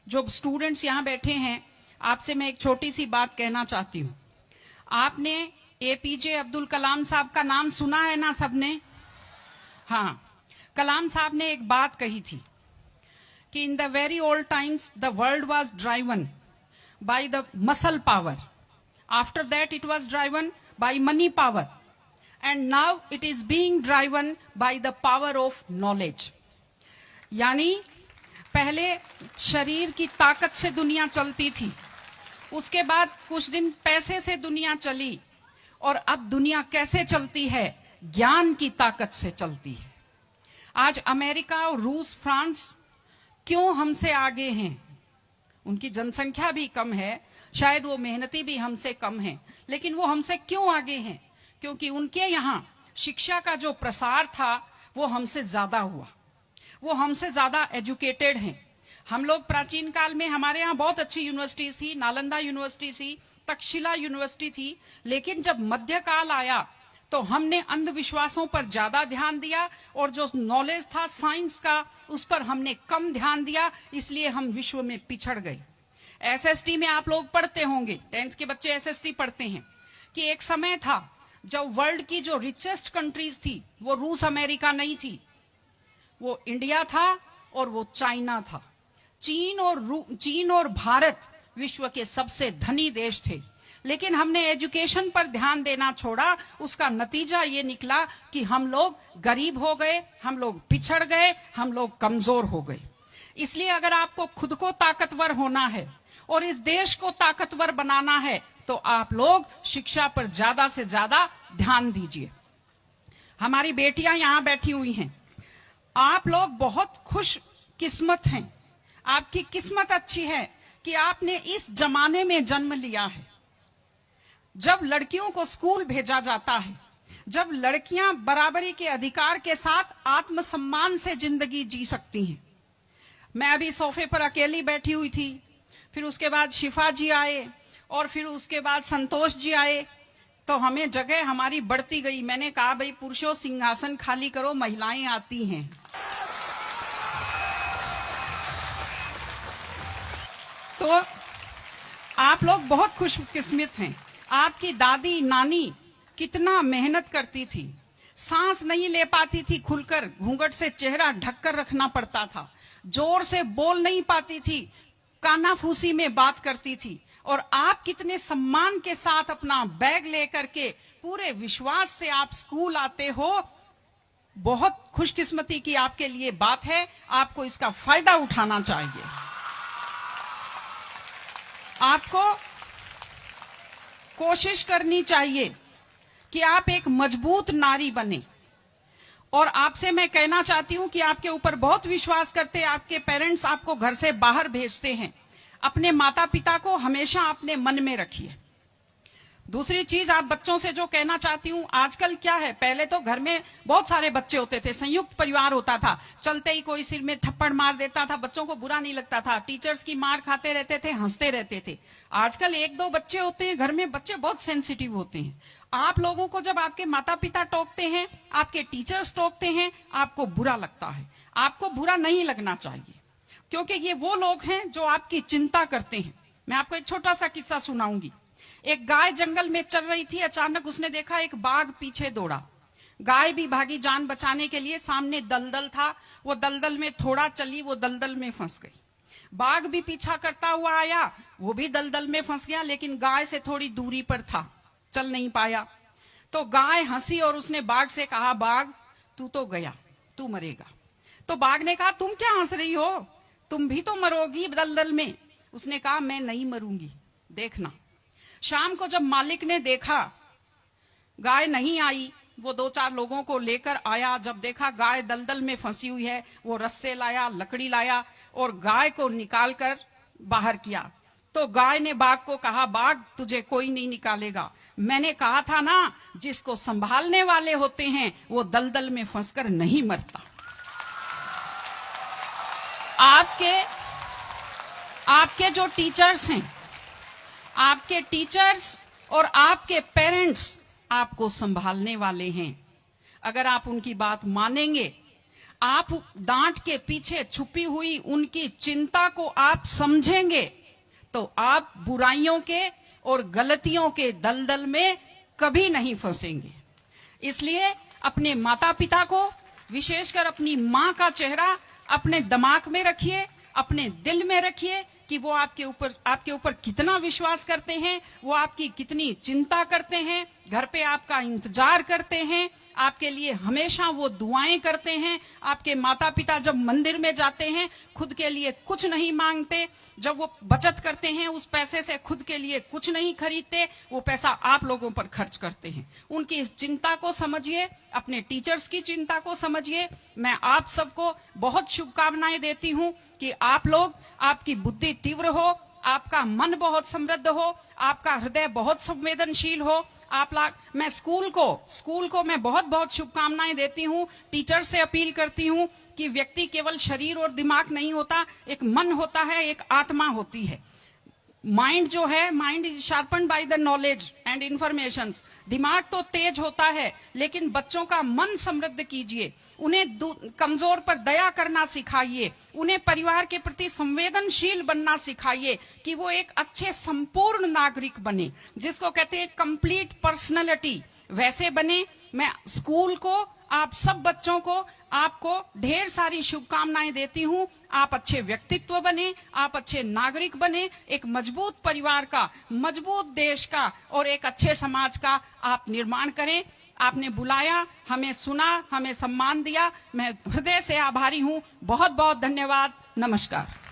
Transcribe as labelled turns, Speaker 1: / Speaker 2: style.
Speaker 1: जो स्टूडेंट्स यहाँ बैठे हैं, आपसे मैं एक छोटी सी बात कहना चाहती हूँ। आपने एपीजे अब्दुल कलाम साहब का नाम सुना है ना सबने? हाँ, कलाम साहब ने एक बात कही थी कि in the very old times the world was driven by the muscle power, after that it was driven by money power, and now it is being driven by the power of knowledge. यानी पहले शरीर की ताकत से दुनिया चलती थी, उसके बाद कुछ दिन पैसे से दुनिया चली, और अब दुनिया कैसे चलती है? ज्ञान की ताकत से चलती है। आज अमेरिका और रूस, फ्रांस क्यों हमसे आगे हैं? उनकी जनसंख्या भी कम है, शायद वो मेहनती भी हमसे कम हैं, लेकिन वो हमसे क्यों आगे हैं? क्योंकि उनके यहाँ शिक्षा का जो प्रसार था वो हमसे ज्यादा हुआ, वो हमसे ज्यादा एजुकेटेड हैं। हम लोग प्राचीन काल में हमारे यहाँ बहुत अच्छी यूनिवर्सिटीज थी, नालंदा यूनिवर्सिटी थी, तक्षशिला यूनिवर्सिटी थी, लेकिन जब मध्यकाल आया तो हमने अंधविश्वासों पर ज्यादा ध्यान दिया और जो नॉलेज था साइंस का उस पर हमने कम ध्यान दिया, इसलिए हम विश्व में पिछड़ गए। एसएसटी में आप लोग पढ़ते होंगे, 10th के बच्चे एसएसटी पढ़ते हैं, कि एक समय था जब वर्ल्ड की जो रिचेस्ट कंट्रीज थी वो रूस अमेरिका नहीं थी, वो इंडिया था और वो चाइना था। चीन और भारत विश्व के सबसे धनी देश थे, लेकिन हमने एजुकेशन पर ध्यान देना छोड़ा। उसका नतीजा ये निकला कि हम लोग गरीब हो गए, हम लोग पिछड़ गए, हम लोग कमजोर हो गए। इसलिए अगर आपको खुद को ताकतवर होना है और इस देश को ताकतवर बनाना है तो आप लोग शिक्षा पर ज्यादा से ज्यादा ध्यान दीजिए। हमारी बेटियां यहां बैठी हुई हैं, आप लोग बहुत खुश किस्मत हैं, आपकी किस्मत अच्छी है कि आपने इस जमाने में जन्म लिया है जब लड़कियों को स्कूल भेजा जाता है, जब लड़कियां बराबरी के अधिकार के साथ आत्मसम्मान से जिंदगी जी सकती हैं। मैं अभी सोफे पर अकेली बैठी हुई थी, फिर उसके बाद शिफा जी आए और फिर उसके बाद संतोष जी आए, तो हमें जगह हमारी बढ़ती गई। मैंने कहा भाई पुरुषों सिंहासन खाली करो, महिलाएं आती हैं। तो आप लोग बहुत खुशकिस्मत हैं। आपकी दादी नानी कितना मेहनत करती थी, सांस नहीं ले पाती थी खुलकर, घूंघट से चेहरा ढककर रखना पड़ता था, जोर से बोल नहीं पाती थी, कानाफूसी में बात करती थी, और आप कितने सम्मान के साथ अपना बैग लेकर के पूरे विश्वास से आप स्कूल आते हो। बहुत खुशकिस्मती की आपके लिए बात है, आपको इसका फायदा उठाना चाहिए। आपको कोशिश करनी चाहिए कि आप एक मजबूत नारी बने। और आपसे मैं कहना चाहती हूं कि आपके ऊपर बहुत विश्वास करते हैं, आपके पेरेंट्स आपको घर से बाहर भेजते हैं, अपने माता पिता को हमेशा अपने मन में रखिए। दूसरी चीज आप बच्चों से जो कहना चाहती हूँ, आजकल क्या है, पहले तो घर में बहुत सारे बच्चे होते थे, संयुक्त परिवार होता था, चलते ही कोई सिर में थप्पड़ मार देता था, बच्चों को बुरा नहीं लगता था, टीचर्स की मार खाते रहते थे, हंसते रहते थे। आजकल 1-2 बच्चे होते हैं घर में, बच्चे बहुत सेंसिटिव होते हैं। आप लोगों को जब आपके माता पिता टोकते हैं, आपके टीचर्स टोकते हैं, आपको बुरा लगता है। आपको बुरा नहीं लगना चाहिए, क्योंकि ये वो लोग हैं जो आपकी चिंता करते हैं। मैं आपको एक छोटा सा किस्सा सुनाऊंगी। एक गाय जंगल में चल रही थी, अचानक उसने देखा एक बाघ पीछे दौड़ा। गाय भी भागी जान बचाने के लिए, सामने दलदल था, वो दलदल में थोड़ा चली, वो दलदल में फंस गई। बाघ भी पीछा करता हुआ आया, वो भी दलदल में फंस गया, लेकिन गाय से थोड़ी दूरी पर था, चल नहीं पाया। तो गाय हंसी और उसने बाघ से कहा, बाघ तू तो गया, तू मरेगा। तो बाघ ने कहा, तुम क्या हंस रही हो, तुम भी तो मरोगी दलदल में। उसने कहा, मैं नहीं मरूंगी, देखना। शाम को जब मालिक ने देखा गाय नहीं आई, वो 2-4 लोगों को लेकर आया। जब देखा गाय दलदल में फंसी हुई है, वो रस्से लाया, लकड़ी लाया और गाय को निकालकर बाहर किया। तो गाय ने बाघ को कहा, बाघ तुझे कोई नहीं निकालेगा, मैंने कहा था ना, जिसको संभालने वाले होते हैं वो दलदल में फंसकर नहीं मरता। आपके जो टीचर्स हैं, आपके टीचर्स और आपके पेरेंट्स आपको संभालने वाले हैं। अगर आप उनकी बात मानेंगे, आप डांट के पीछे छुपी हुई उनकी चिंता को आप समझेंगे तो आप बुराइयों के और गलतियों के दलदल में कभी नहीं फंसेंगे। इसलिए अपने माता पिता को, विशेषकर अपनी माँ का चेहरा अपने दिमाग में रखिए, अपने दिल में रखिए कि वो आपके ऊपर कितना विश्वास करते हैं, वो आपकी कितनी चिंता करते हैं, घर पे आपका इंतजार करते हैं, आपके लिए हमेशा वो दुआएं करते हैं। आपके माता पिता जब मंदिर में जाते हैं खुद के लिए कुछ नहीं मांगते, जब वो बचत करते हैं उस पैसे से खुद के लिए कुछ नहीं खरीदते, वो पैसा आप लोगों पर खर्च करते हैं। उनकी इस चिंता को समझिए, अपने टीचर्स की चिंता को समझिए। मैं आप सबको बहुत शुभकामनाएं देती हूं कि आप लोग, आपकी बुद्धि तीव्र हो, आपका मन बहुत समृद्ध हो, आपका हृदय बहुत संवेदनशील हो। मैं स्कूल को मैं बहुत बहुत शुभकामनाएं देती हूं। टीचर से अपील करती हूं कि व्यक्ति केवल शरीर और दिमाग नहीं होता, एक मन होता है, एक आत्मा होती है। माइंड जो है, mind is sharpened by the knowledge and information. दिमाग तो तेज होता है, लेकिन बच्चों का मन समृद्ध कीजिए, उन्हें कमजोर पर दया करना सिखाइए, उन्हें परिवार के प्रति संवेदनशील बनना सिखाइए कि वो एक अच्छे संपूर्ण नागरिक बने, जिसको कहते हैं कंप्लीट पर्सनैलिटी, वैसे बने। मैं स्कूल को, आप सब बच्चों को, आपको ढेर सारी शुभकामनाएं देती हूं। आप अच्छे व्यक्तित्व बने, आप अच्छे नागरिक बने, एक मजबूत परिवार का, मजबूत देश का और एक अच्छे समाज का आप निर्माण करें। आपने बुलाया, हमें सुना, हमें सम्मान दिया, मैं हृदय से आभारी हूं। बहुत बहुत धन्यवाद। नमस्कार।